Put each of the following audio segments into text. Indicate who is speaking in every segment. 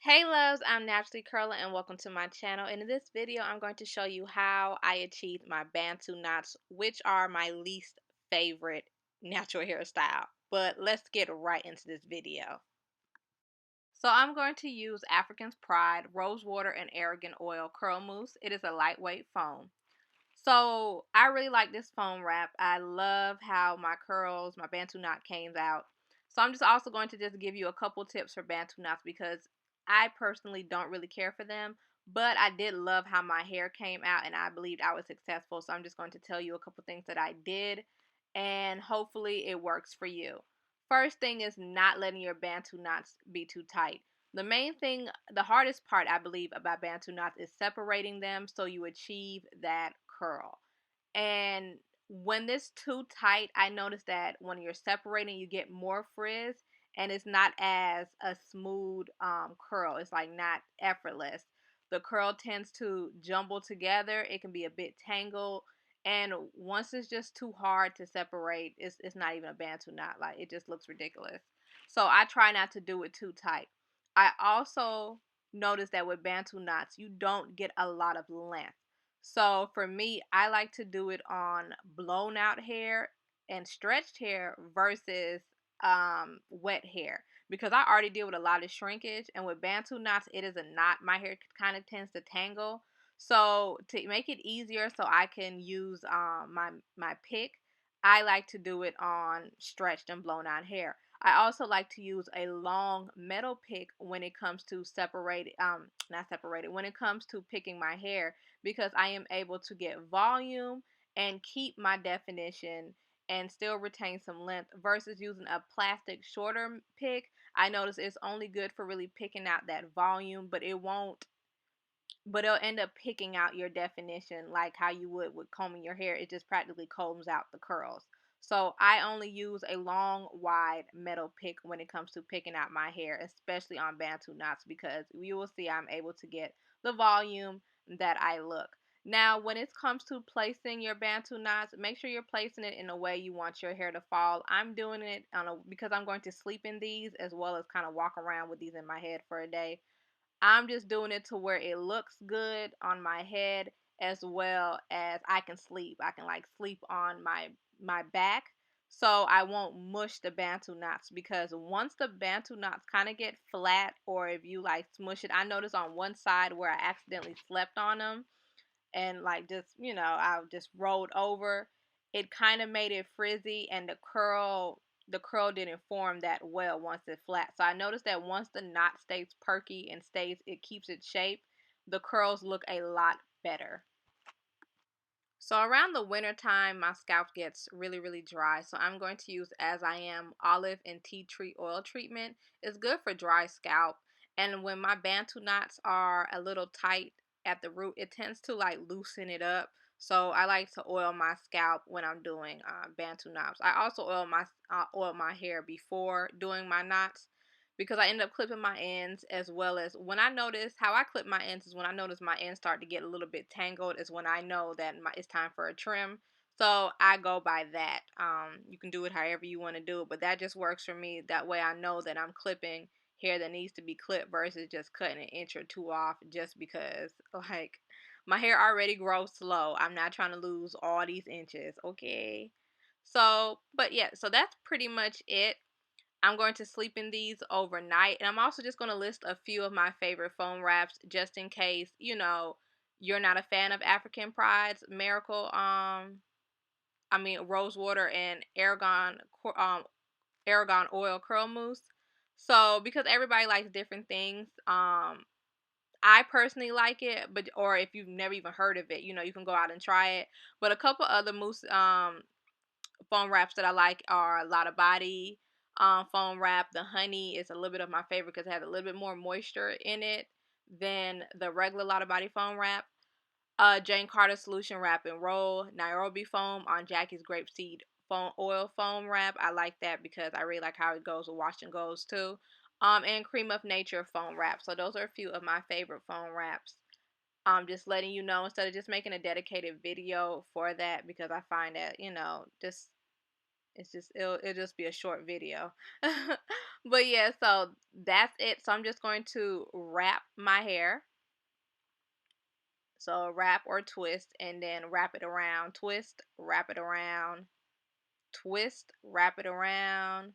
Speaker 1: Hey loves, I'm Naturally Curler and welcome to my channel. And in this video, I'm going to show you how I achieved my Bantu knots, which are my least favorite natural hairstyle. But let's get right into this video. So I'm going to use African's Pride, Rose Water, and Argan Oil Curl Mousse. It is a lightweight foam. So I really like this foam wrap. I love how my curls, my Bantu knot came out. So I'm just also going to just give you a couple tips for Bantu knots because I personally don't really care for them. But I did love how my hair came out and I believed I was successful. So I'm just going to tell you a couple things that I did and hopefully it works for you. First thing is not letting your Bantu knots be too tight. The main thing, the hardest part I believe about Bantu knots is separating them so you achieve that curl. And when this too tight, I noticed that when you're separating, you get more frizz and it's not as a smooth curl. It's like not effortless. The curl tends to jumble together. It can be a bit tangled. And once it's just too hard to separate, it's not even a Bantu knot. Like it just looks ridiculous. So I try not to do it too tight. I also noticed that with Bantu knots, you don't get a lot of length. So for me, I like to do it on blown out hair and stretched hair versus wet hair because I already deal with a lot of shrinkage, and with Bantu knots it is a knot. My hair kind of tends to tangle, so to make it easier so I can use my pick, I like to do it on stretched and blown out hair. I also like to use a long metal pick when it comes to separate not separated when it comes to picking my hair because I am able to get volume and keep my definition and still retain some length versus using a plastic shorter pick. I notice it's only good for really picking out that volume, but it'll end up picking out your definition like how you would with combing your hair. It just practically combs out the curls. So I only use a long, wide metal pick when it comes to picking out my hair, especially on Bantu knots, because you will see I'm able to get the volume that I look. Now, when it comes to placing your Bantu knots, make sure you're placing it in a way you want your hair to fall. I'm doing it because I'm going to sleep in these as well as kind of walk around with these in my head for a day. I'm just doing it to where it looks good on my head as well as I can sleep. I can like sleep on my back so I won't mush the Bantu knots because once the Bantu knots kind of get flat or if you like smush it, I noticed on one side where I accidentally slept on them and like just, I just rolled over, it kind of made it frizzy and the curl didn't form that well once it's flat. So I noticed that once the knot stays perky and it keeps its shape, the curls look a lot better. So around the winter time, my scalp gets really, really dry. So I'm going to use As I Am olive and tea tree oil treatment. It's good for dry scalp. And when my Bantu knots are a little tight at the root, it tends to like loosen it up. So I like to oil my scalp when I'm doing Bantu knots. I also oil my hair before doing my knots because I end up clipping my ends as well as when I notice how I clip my ends is when I notice my ends start to get a little bit tangled is when I know that it's time for a trim. So I go by that. You can do it however you want to do it, but that just works for me. That way I know that I'm clipping hair that needs to be clipped versus just cutting an inch or two off just because like my hair already grows slow. I'm not trying to lose all these inches, okay? So, but yeah, so that's pretty much it. I'm going to sleep in these overnight. And I'm also just going to list a few of my favorite foam wraps just in case, you're not a fan of African Pride's Miracle, Rose Water and Argan Oil Curl Mousse. So, because everybody likes different things, I personally like it, or if you've never even heard of it, you can go out and try it. But a couple other mousse foam wraps that I like are Lotta Body foam wrap. The honey is a little bit of my favorite because it has a little bit more moisture in it than the regular Lotta Body foam wrap. Jane Carter Solution Wrap and Roll. Nairobi foam on Jackie's Grapeseed oil foam wrap. I like that because I really like how it goes with wash and goes too. And Cream of Nature foam wrap. So those are a few of my favorite foam wraps. Just letting you know instead of just making a dedicated video for that because I find that, just It'll just be a short video. But yeah, so that's it. So I'm just going to wrap my hair. So wrap or twist and then wrap it around, twist, wrap it around, twist, wrap it around,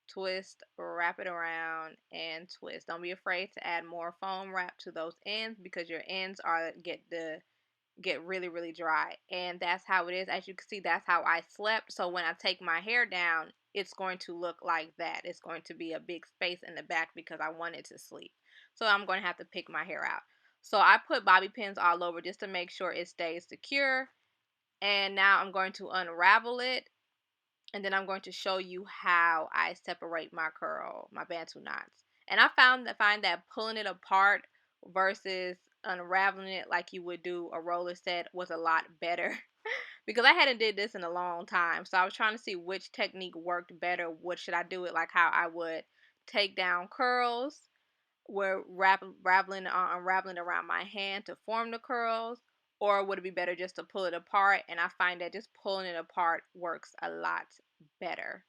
Speaker 1: twist, wrap it around, and twist. Don't be afraid to add more foam wrap to those ends because your ends are get really really dry, and that's how it is. As you can see, that's how I slept. So when I take my hair down, it's going to look like that. It's going to be a big space in the back because I wanted to sleep. So I'm going to have to pick my hair out. So I put bobby pins all over just to make sure it stays secure, and now I'm going to unravel it, and then I'm going to show you how I separate my Bantu knots. And I find that pulling it apart versus unraveling it like you would do a roller set was a lot better because I hadn't did this in a long time. So I was trying to see which technique worked better. What should I do it like how I would take down curls, where unraveling around my hand to form the curls, or would it be better just to pull it apart? And I find that just pulling it apart works a lot better.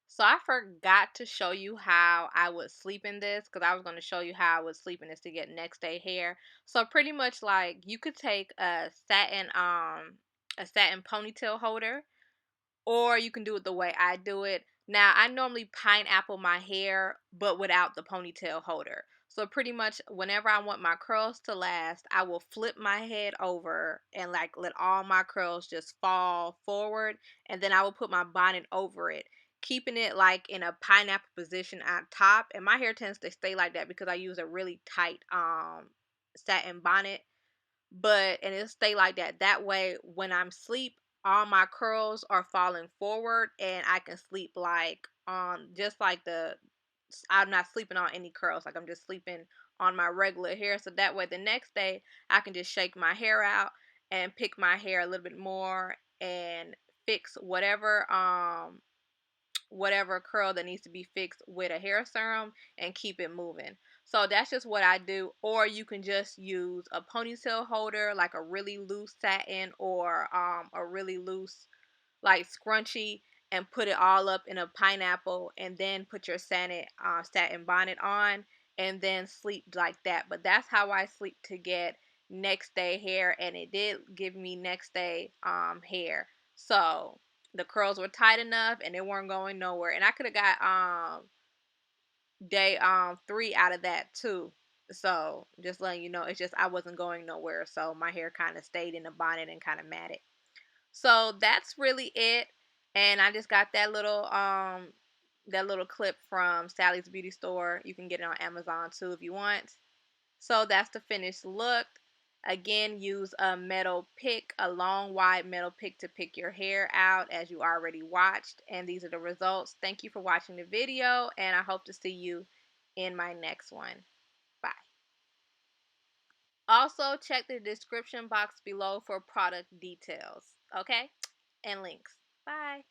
Speaker 1: So I forgot to show you how I would sleep in this because I was going to show you how I would sleep in this to get next day hair. So pretty much like you could take a satin ponytail holder, or you can do it the way I do it. Now, I normally pineapple my hair, but without the ponytail holder. So pretty much whenever I want my curls to last, I will flip my head over and like let all my curls just fall forward, and then I will put my bonnet over it, keeping it like in a pineapple position at top. And my hair tends to stay like that because I use a really tight satin bonnet, and it'll stay like that. That way, when I'm asleep, all my curls are falling forward, and I can sleep like on just like I'm not sleeping on any curls. Like I'm just sleeping on my regular hair. So that way, the next day, I can just shake my hair out and pick my hair a little bit more and fix whatever curl that needs to be fixed with a hair serum and keep it moving. So that's just what I do. Or you can just use a ponytail holder, like a really loose satin, or a really loose like scrunchie, and put it all up in a pineapple, and then put your satin bonnet on, and then sleep like that. But that's how I sleep to get next day hair, and it did give me next day hair. So the curls were tight enough and they weren't going nowhere, and I could have got day 3 out of that too. So just letting you know, it's just I wasn't going nowhere, so my hair kind of stayed in the bonnet and kind of matted. So that's really it. And I just got that little clip from Sally's Beauty Store. You can get it on Amazon too if you want. So that's the finished look. Again, use a metal pick, a long wide metal pick to pick your hair out as you already watched. And these are the results. Thank you for watching the video, and I hope to see you in my next one. Bye. Also, check the description box below for product details, okay? And links. Bye.